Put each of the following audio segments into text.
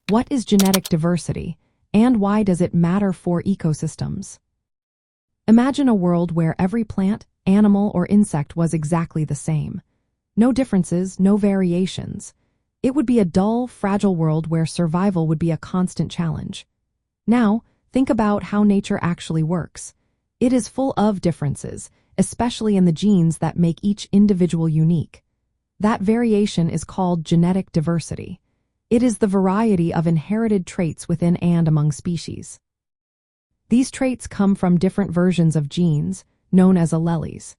What is genetic diversity, and why does it matter for ecosystems? Imagine a world where every plant, animal, or insect was exactly the same. No differences, no variations. It would be a dull, fragile world where survival would be a constant challenge. Now, think about how nature actually works. It is full of differences, especially in the genes that make each individual unique. That variation is called genetic diversity. It is the variety of inherited traits within and among species. These traits come from different versions of genes, known as alleles.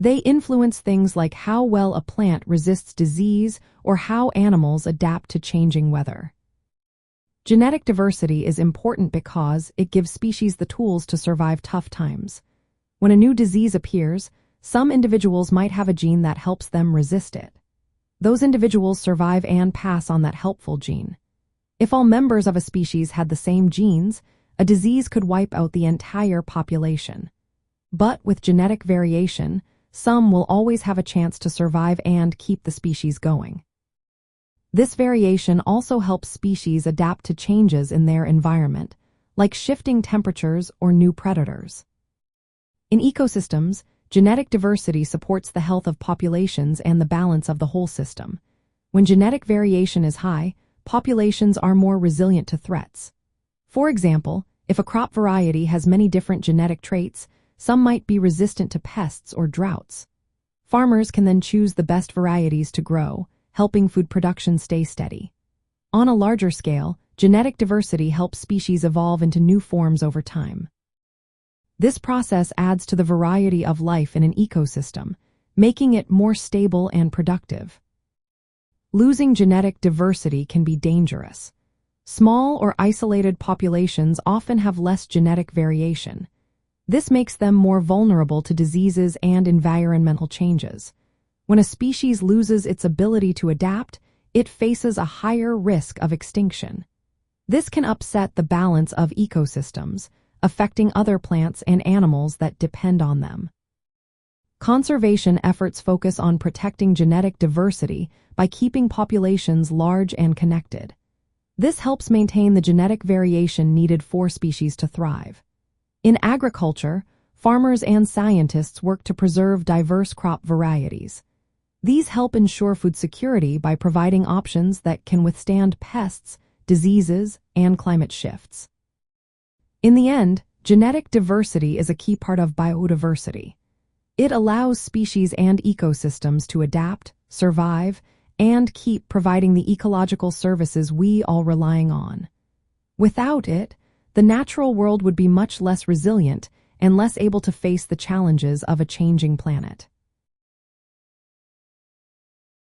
They influence things like how well a plant resists disease or how animals adapt to changing weather. Genetic diversity is important because it gives species the tools to survive tough times. When a new disease appears, some individuals might have a gene that helps them resist it. Those individuals survive and pass on that helpful gene. If all members of a species had the same genes, a disease could wipe out the entire population. But with genetic variation, some will always have a chance to survive and keep the species going. This variation also helps species adapt to changes in their environment, like shifting temperatures or new predators. In ecosystems, genetic diversity supports the health of populations and the balance of the whole system. When genetic variation is high, populations are more resilient to threats. For example, if a crop variety has many different genetic traits, some might be resistant to pests or droughts. Farmers can then choose the best varieties to grow, helping food production stay steady. On a larger scale, genetic diversity helps species evolve into new forms over time. This process adds to the variety of life in an ecosystem, making it more stable and productive. Losing genetic diversity can be dangerous. Small or isolated populations often have less genetic variation. This makes them more vulnerable to diseases and environmental changes. When a species loses its ability to adapt, it faces a higher risk of extinction. This can upset the balance of ecosystems, affecting other plants and animals that depend on them. Conservation efforts focus on protecting genetic diversity by keeping populations large and connected. This helps maintain the genetic variation needed for species to thrive. In agriculture, farmers and scientists work to preserve diverse crop varieties. These help ensure food security by providing options that can withstand pests, diseases, and climate shifts. In the end, genetic diversity is a key part of biodiversity. It allows species and ecosystems to adapt, survive, and keep providing the ecological services we all rely on. Without it, the natural world would be much less resilient and less able to face the challenges of a changing planet.